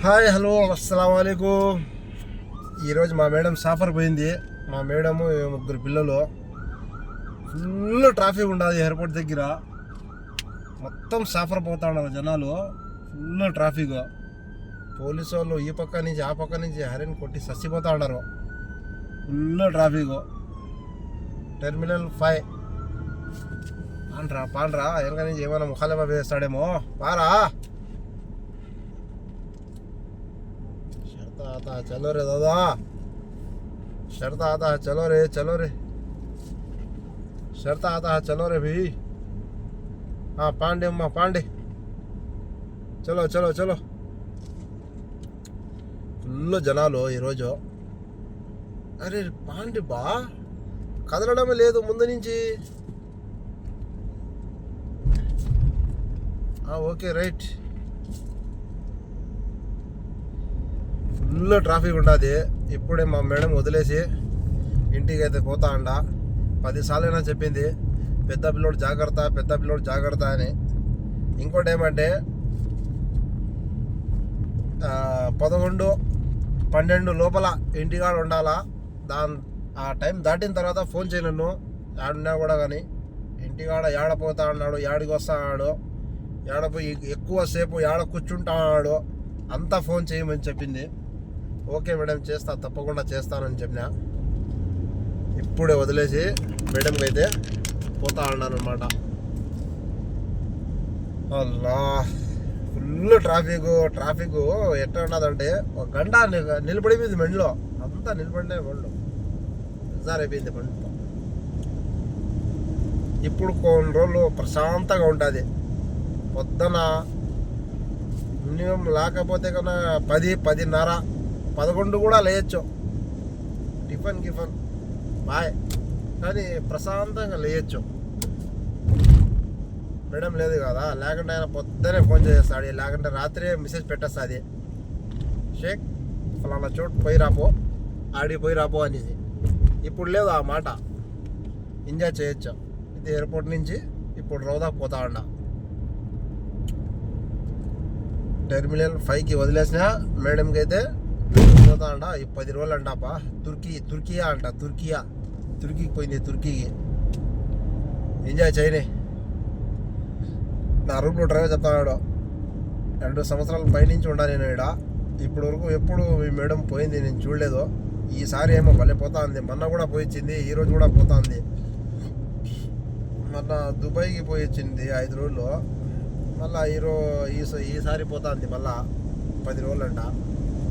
Hi hello అస్సలం వాలేకుమ్. ఈరోజు మా మేడం సాఫర్ పోయింది. మా మేడము ముగ్గురు పిల్లలు. ఫుల్ ట్రాఫిక్ ఉండదు ఎయిర్పోర్ట్ దగ్గర. మొత్తం సాఫర్ పోతా ఉన్నారు జనాలు. Full traffic. పోలీసు వాళ్ళు ఈ పక్క నుంచి ఆ పక్క నుంచి హరిని కొట్టి సచ్చిపోతా ఉన్నారు. Full traffic. టెర్మినల్ 5 పాండ్రా వెనక నుంచి ఏమైనా ముఖాలేమో వేస్తాడేమో. పారా आता चलो रे दादा, शर्त आता है चलो रे शर्त आता है चलो रे भाई. हाँ पांडे अम्मा पांडे చలో చలో చలో. ఫుల్ జనాలు ఈరోజు. అరే పాండి బా కదలడమే లేదు ముందు నుంచి. Okay right. ఫుల్ ట్రాఫిక్ ఉండదు. ఇప్పుడే మా మేడం వదిలేసి ఇంటికి అయితే పోతా అండ. 10 సార్లైనా చెప్పింది పెద్ద పిల్లోడు జాగ్రత్త అని. ఇంకోటి ఏమంటే 11-12 లోపల ఇంటికాడ ఉండాలా. ఆ టైం దాటిన తర్వాత ఫోన్ చేయను ఆడున్నా కూడా. కానీ ఇంటికాడ ఏడపోతా అన్నాడు, ఏడికి వస్తాడు, ఏడపోయి ఎక్కువసేపు ఏడ కూర్చుంటాడు అంతా ఫోన్ చేయమని చెప్పింది. ఓకే మేడం చేస్తా, తప్పకుండా చేస్తానని చెప్పిన. ఇప్పుడే వదిలేసి మేడంకి అయితే పోతా ఉన్నాను అనమాట. అల్లా ఫుల్ ట్రాఫిక్ ఎట్లా ఉన్నదంటే ఒక గంట నిలబడిపోయింది మెండ్లో. అంతా నిలబడినే మెండ్లో అయిపోయింది బండితో. ఇప్పుడు కొన్ని రోజులు ప్రశాంతంగా ఉంటుంది. పొద్దున మినిమం లేకపోతే కన్నా 10-10:30 11 కూడా లేయచ్చు. టిఫిన్ బాయ్ కానీ ప్రశాంతంగా లేయచ్చు. మేడం లేదు కదా, లేకుంటే ఆయన పొద్దునే ఫోన్ చేస్తాడు, లేకుంటే రాత్రి మెసేజ్ పెట్టేస్తుంది. షేక్ ఫలానా చోటు పోయి రాపో, ఆడికి పోయి రాపో అనేసి. ఇప్పుడు లేదు ఆ మాట. ఎంజాయ్ చేయొచ్చు. ఇది ఎయిర్పోర్ట్ నుంచి ఇప్పుడు రౌదాకు పోతా ఉన్నా. టెర్మినల్ 5కి వదిలేసిన మేడంకి అయితే పోతా అంట. ఈ 10 రోజులు అంటాపా. తుర్కీకి పోయింది. తుర్కీకి ఎంజాయ్ చేయని. నా రూమ్లో డ్రైవర్ చెప్తాడు 2 సంవత్సరాల పైనుంచి ఉండా నేను ఇక్కడ. ఇప్పటి వరకు ఎప్పుడు మీ మేడం పోయింది నేను చూడలేదు. ఈసారి ఏమో భలే పోతా ఉంది. మొన్న కూడా పోయించింది, ఈరోజు కూడా పోతా ఉంది. మొన్న దుబాయ్కి పోయి వచ్చింది 5 రోజులు. మళ్ళీ ఈసారి పోతా ఉంది మళ్ళా 10 రోజులు అంట.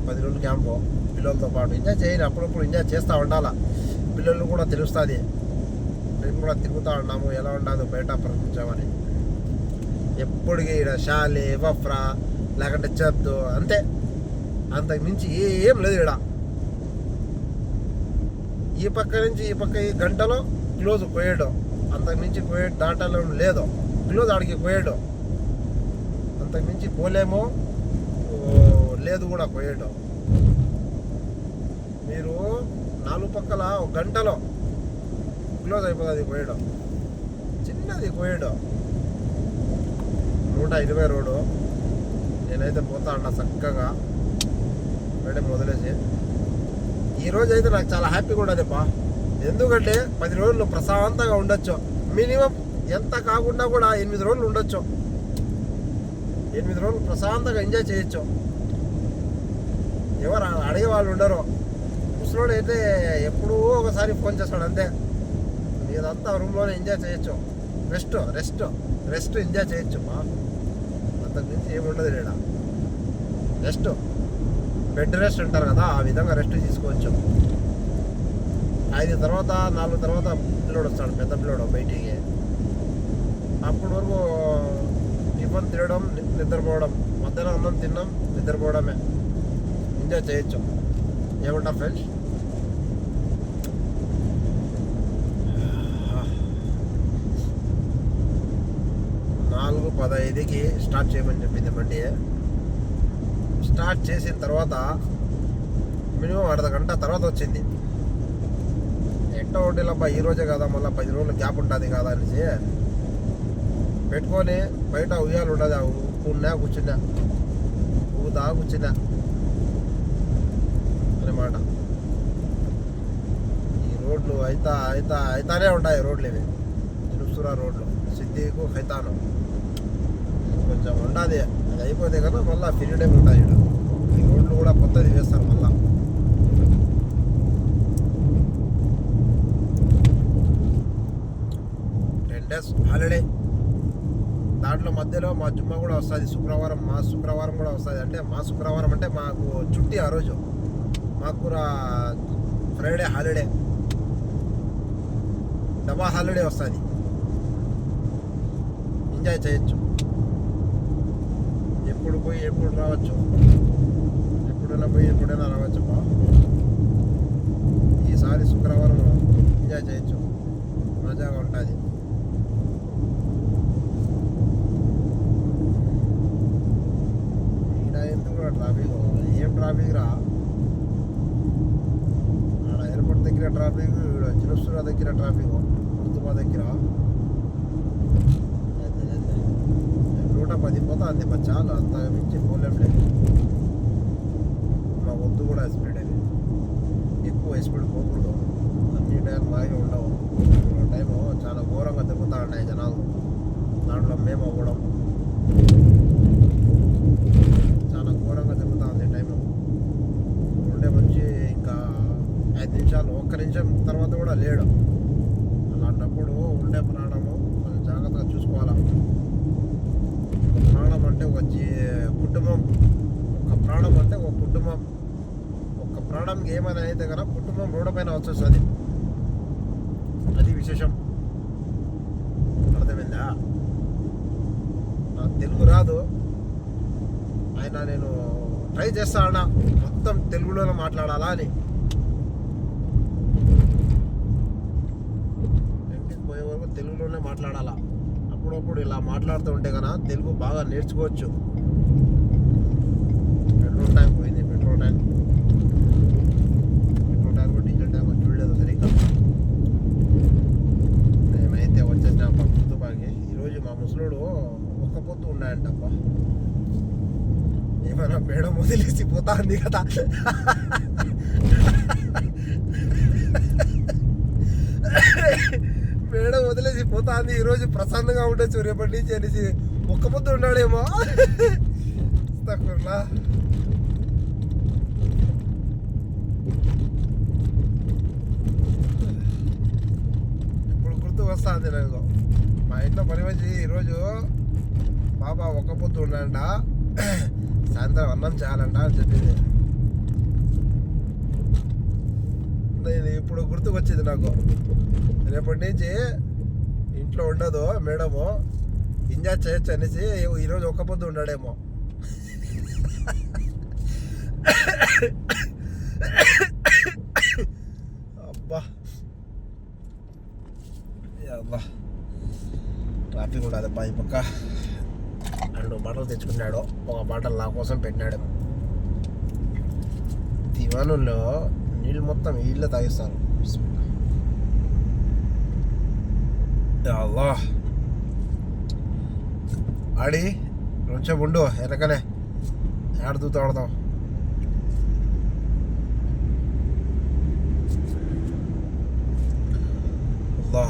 10 రోజులు క్యాంపు పిల్లలతో పాటు ఎంజాయ్ చేయండి. అప్పుడప్పుడు ఎంజాయ్ చేస్తూ ఉండాలా. పిల్లలు కూడా తెలుస్తుంది. మేము కూడా తిరుగుతూ ఉన్నాము ఎలా ఉండదు బయట ప్రపంచం అని. ఎప్పటికీ ఇక్కడ షాలే వఫ్రా లేకుంటే చెప్దు అంతే. అంతకు మించి ఏం లేదు ఇక్కడ. ఈ పక్క నుంచి ఈ పక్క ఈ గంటలో క్లోజ్ కోయడం. అంతకు మించి కోయడం దాంట్లో లేదు. క్లోజ్ ఆడికి కోయడం. అంతకు మించి పోలేమో లేదు కూడా కోయడం. మీరు 4 పక్కల ఒక గంటలో క్లోజ్ అయిపోతుంది కోయడం. చిన్నది కోయడం. 120 రోడ్డు. నేనైతే పోతా అన్నా చక్కగా మేడం వదిలేసి. ఈరోజు అయితే నాకు చాలా హ్యాపీగా ఉండదుపా. ఎందుకంటే 10 రోజులు ప్రశాంతంగా ఉండొచ్చు. మినిమం ఎంత కాకుండా కూడా 8 రోజులు ఉండొచ్చు. 8 రోజులు ప్రశాంతంగా ఎంజాయ్ చేయొచ్చు. ఎవరు అడిగే వాళ్ళు ఉండరు. ముసలోడు అయితే ఎప్పుడూ ఒకసారి ఫోన్ చేస్తాడు అంతే. మీదంతా రూమ్లోనే ఎంజాయ్ చేయొచ్చు. రెస్ట్ ఎంజాయ్ చేయొచ్చు. అంతకు మించి ఏముండదు ఇక్కడ. రెస్ట్ బెడ్ రెస్ట్ అంటారు కదా, ఆ విధంగా రెస్ట్ తీసుకోవచ్చు. 5 తర్వాత 4 తర్వాత పిల్లోడు వస్తాడు, పెద్ద పిల్లోడు బయటికి. అప్పటి వరకు టిఫిన్ తినడం, నిద్రపోవడం. మధ్యాహ్నం అన్నం తిన్నాం, నిద్రపోవడమే. ఎంజాయ్ చేయొచ్చు. ఏమంటా ఫ్రెండ్స్? 4:15కి స్టార్ట్ చేయమని చెప్పింది బండి. స్టార్ట్ చేసిన తర్వాత మినిమం అర్ధ గంట తర్వాత వచ్చింది. ఎట్టో ఒకటిలబ్బా ఈరోజే కదా, మళ్ళీ 10 రోజులు గ్యాప్ ఉంటుంది కదా అనేసి పెట్టుకొని బయట ఉయ్యాలు ఉండదు. కూర్చున్నా ఊగుతా కూర్చున్నా. మాట. ఈ రోడ్లు అయితానే ఉంటాయి. రోడ్లు ఇవి జునుసురా రోడ్లు, సిద్దికు ఖైతాను కొంచెం ఉండాలి. అది అయిపోతే కదా మళ్ళీ ఫ్రీ ఉంటాయి. ఇక్కడ ఈ రోడ్లు కూడా కొత్తది వేస్తారు మళ్ళా. 10 days హాలిడే. దాంట్లో మధ్యలో మా జుమ్మా కూడా వస్తుంది, శుక్రవారం కూడా వస్తుంది. అంటే మా శుక్రవారం అంటే మాకు చుట్టి ఆ రోజు, మాకు కూడా ఫ్రైడే హాలిడే, డబా హాలిడే వస్తుంది. ఎంజాయ్ చేయొచ్చు, ఎప్పుడు పోయి ఎప్పుడు రావచ్చు, ఎప్పుడైనా పోయి ఎప్పుడైనా రావచ్చు. ఈసారి శుక్రవారం ఎంజాయ్ చేయొచ్చు, మజాగా ఉంటుంది. ట్రాఫిక్ ఏం ట్రాఫిక్ రా, ఆడ ఎయిర్పోర్ట్ దగ్గర ట్రాఫిక్, జునుసురా దగ్గర ట్రాఫిక్, కుర్తుబా దగ్గర 110 పోతా అంతే. చాలు, అంత మించి పోలేం లేదు. మా వద్దు కూడా స్పీడ్ అది, ఎక్కువ స్పీడ్ పోకూడదు. అన్ని టైం బాగా ఉండవు. టైము చాలా ఘోరంగా తిరుగుతూ ఉన్నాయి జనాలు. దాంట్లో మేము అవ్వడం చాలా ఘోరంగా తిరుగుతూ ఉంది టైము. ఉండే మంచి ఇంకా 5 నిమిషాలు, 1 నిమిషం తర్వాత కూడా లేడు. అలాంటప్పుడు ఉండే ప్రాణము కొంచెం జాగ్రత్తగా చూసుకోవాలా. ప్రాణం అంటే ఒక కుటుంబం, ఒక ప్రాణం అంటే ఒక కుటుంబం. ఒక ప్రాణంకి ఏమైనా అయితే కనుక కుటుంబం రోడ్డు పైన వచ్చేస్తుంది. అది విశేషం. అర్థమైందా? నాకు తెలుగు రాదు, అయినా నేను ట్రై చేస్తాను మొత్తం తెలుగులోనే మాట్లాడాలా అని. ఇంటికి పోయే వరకు తెలుగులోనే మాట్లాడాలా. అప్పుడప్పుడు ఇలా మాట్లాడుతూ ఉంటే కన్నా తెలుగు బాగా నేర్చుకోవచ్చు. పెట్రోల్ ట్యాంక్ పోయింది, పెట్రోల్ ట్యాంక్ డీజిల్ ట్యాంక్ చూడలేదు సరిగ్గా. మేమైతే వచ్చేసిన కుర్తుబాకి. ఈరోజు మా ముసలోడు ఒక్క పొద్దు ఉన్నాయంటప్ప. ఏమైనా మేడం వదిలేసి పోతా ఉంది కదా. మేడం వదిలేసి పోతా ఉంది. ఈరోజు ప్రశాంతంగా ఉండొచ్చు, రేపటి నుంచి అనేసి ఒక్క పొద్దు ఉన్నాడేమో. ఇప్పుడు గుర్తు వస్తుంది నాకు. మా ఇంట్లో పని వచ్చి ఈరోజు బాబా ఒక్క పొద్దు ఉన్నాడంట, సాయంత్రం అన్నం చేయాలంట అని చెప్పింది. నేను ఇప్పుడు గుర్తుకొచ్చింది నాకు. రేపటి నుంచి ఇంట్లో ఉండదు మేడము, ఎంజాయ్ చేయొచ్చు అనేసి ఈరోజు ఒక్క పొద్దు ఉన్నాడేమో. అబ్బా అబ్బా ట్రాఫిక్ ఉండదు అబ్బా. ఈ పక్క 2 బాటలు తెచ్చుకున్నాడు, ఒక బాటలు నా కోసం పెట్టినాడు. దివానుల్లో నీళ్ళు మొత్తం వీళ్ళే తాగిస్తారు. అల్లా ఆడి కొంచెం ఉండు, వెనకనే ఆడుతూ ఆడదాం. అల్లా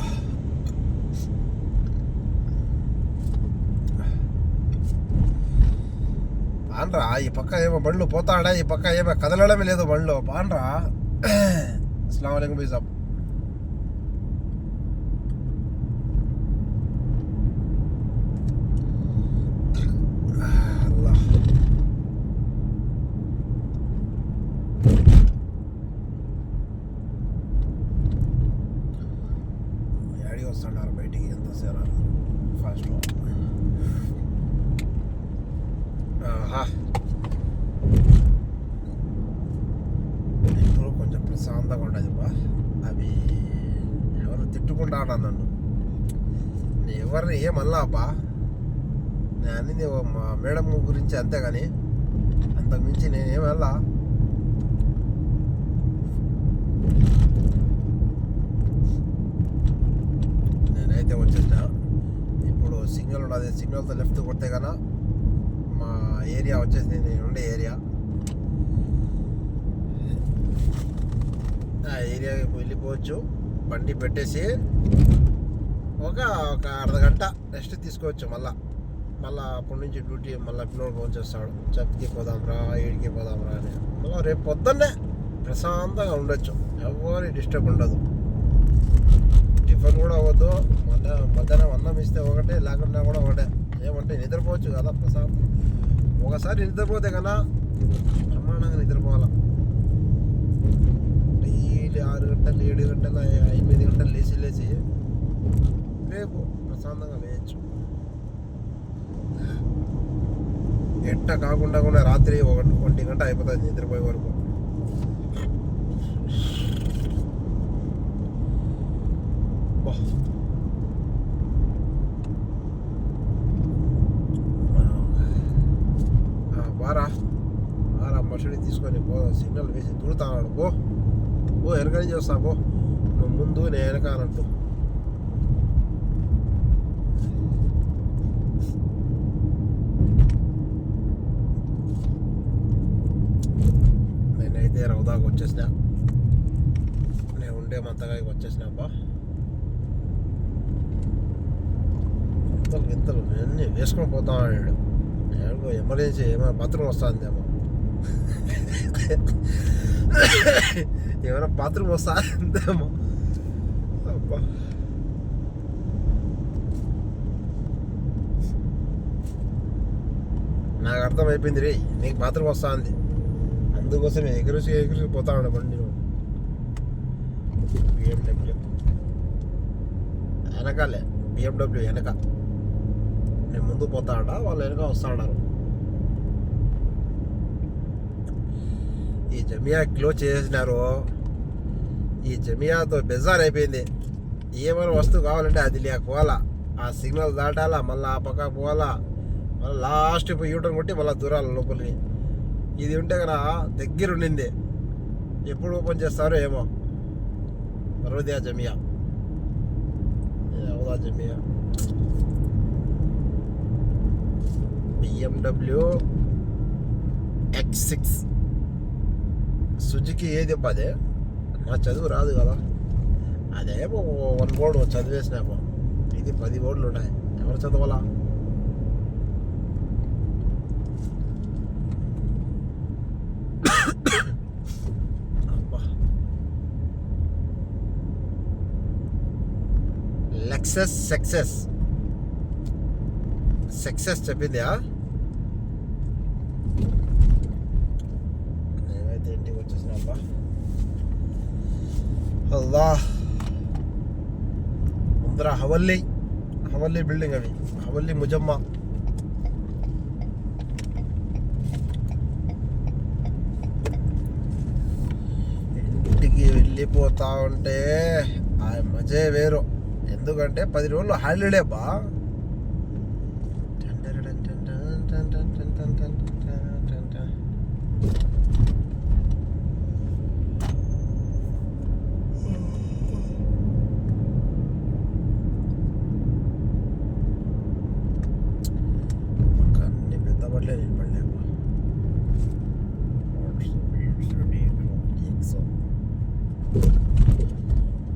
పాన్రా. ఈ పక్క ఏమో బండ్లు పోతాడా, ఈ పక్క ఏమో కదలడమే లేదు బండ్లు. పాన్రా. అస్సలాము అలైకుం భాయ్ సాబ్. యాడికి వస్తున్నారు బయటికి, ఎంత సేరా ఫాస్ట్. ఇప్పుడు కొంచెం ప్రశాంతంగా ఉండదు బా. అవి ఎవరు తిట్టుకుంటాడా నన్ను, ఎవరిని ఏమల్లా అబ్బా. నేను అన్ని మా మేడం గురించి అంతేగాని అంతకుమించి నేనేమల్లా. నేనైతే వచ్చేసిన. ఇప్పుడు సిగ్నల్ ఉండదు, సిగ్నల్తో లెఫ్ట్ కొడితే కన్నా మా ఏరియా వచ్చేసి నేను ఉండే ఏరియా. ఆ ఏరియాకి వెళ్ళిపోవచ్చు. బండి పెట్టేసి ఒక అర్ధ గంట రెస్ట్ తీసుకోవచ్చు. మళ్ళా అప్పటి నుంచి డ్యూటీ మళ్ళీ పిల్లలు ఫోన్ చేస్తాడు, చెప్కి పోదాంరా, ఏడికి పోదాంరా అని. మళ్ళీ రేపు పొద్దున్నే ప్రశాంతంగా ఉండొచ్చు, ఎవరి డిస్టర్బ్ ఉండదు. టిఫిన్ కూడా అవ్వద్దు, మధ్యాహ్నం అన్నం ఇస్తే ఒకటే, లేకుండా కూడా ఒకటే. ఏమంటే నిద్రపోవచ్చు కదా ప్రశాంతం. ఒకసారి నిద్రపోతే కన్నా బ్రహ్మాండంగా నిద్రపోవాలి. డైలీ 6 గంటలు 7 గంటలు 8 గంటలు లేచి రేపు ప్రశాంతంగా వేయచ్చు. ఎట్ట కాకుండా కూడా రాత్రి 1 గంట అయిపోతుంది నిద్రపోయే వరకు. బారా మసడి తీసుకొని పో, సిగ్నల్ వేసి దూరుతాడు. ఓ వెనక నుంచి వస్తా, పో నువ్వు ముందు నేను వెనక అన్నట్టు. నేనైతే రౌదాకు వచ్చేసినా, నేను ఉండే మంతగా వచ్చేసినా. అబ్బా గింతలు అన్నీ వేసుకొని పోతాం అన్నాడు. ఎమర్జెన్సీ ఏమైనా బాత్రూమ్ వస్తుందేమో, ఏమైనా బాత్రూమ్ వస్తుందేమో. అబ్బా నాకు అర్థమైపోయింది రే, నీకు బాత్రూమ్ వస్తుంది, అందుకోసం ఎగురుసి పోతా ఉండే బండి. బిఎండబ్ల్యూ వెనకాలే, బిఎండబ్ల్యూ వెనక నేను ముందు పోతాడ, వాళ్ళు వెనక వస్తాడారు. ఈ జమియా క్లోజ్ చేసినారు. ఈ జమియాతో బెజార్ అయిపోయింది. ఏమైనా వస్తువు కావాలంటే అది లేకపోవాలా, ఆ సిగ్నల్ దాటాలా, మళ్ళీ ఆ పక్క పోవాలా, మళ్ళీ లాస్ట్ ఇప్పుడు యూటర్న్ కొట్టి మళ్ళీ దూరాల లోపలికి. ఇది ఉంటే కదా దగ్గర ఉండింది. ఎప్పుడు ఓపెన్ చేస్తారో ఏమో. రోదియా జమియా, అవుదా జమియా. BMW X6 సుజుకి ఏది అదే, నా చదువు రాదు కదా. అదేమో 1 బోర్డు చదివేసినామో, ఇది 10 బోర్డులు ఉన్నాయి. ఎవరు చదవాలా? లెక్సస్ సక్సెస్ చెప్పిందా? నేనైతే ఇంటికి వచ్చేసినబ్బా. అల్లా ముందర హవల్లీ బిల్డింగ్, అవి హవల్లీ ముజమ్మా. ఇంటికి వెళ్ళిపోతా ఉంటే ఆ మజే వేరు. ఎందుకంటే 10 రోజులు హాలిడే బా. అన్ని పెద్ద పడలే, నేను పడలే.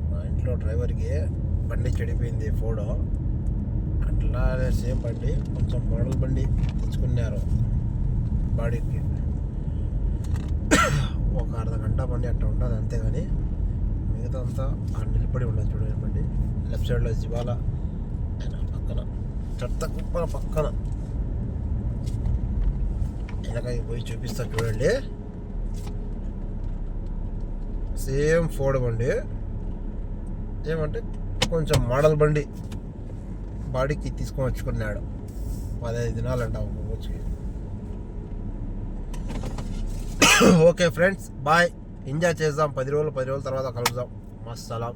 మా ఇంట్లో డ్రైవర్కి బండి చెడిపోయింది, ఫోడో. అట్లానే సేమ్ బండి, కొంచెం మోడల్ బండి తెచ్చుకున్నారు బాడీకి. ఒక అర్ధ గంట బండి అట్లా ఉండదు, అంతేగాని మిగతా అంతా నిలబడి ఉండదు. చూడండి బండి లెఫ్ట్ సైడ్లో జివాలా పక్కన, చెత్త కుప్పల పక్కన వెనకకి పోయి చూపిస్తా చూడండి. సేమ్ ఫోర్డ్ బండి, ఏమంటే కొంచెం మోడల్ బండి బాడీకి తీసుకొని వచ్చుకున్నాడు. 15 దినాలు అంట ఒక రోజుకి. Okay friends, bye. ఎంజాయ్ చేద్దాం. 10 రోజుల తర్వాత కలుద్దాం. మస్సలాం.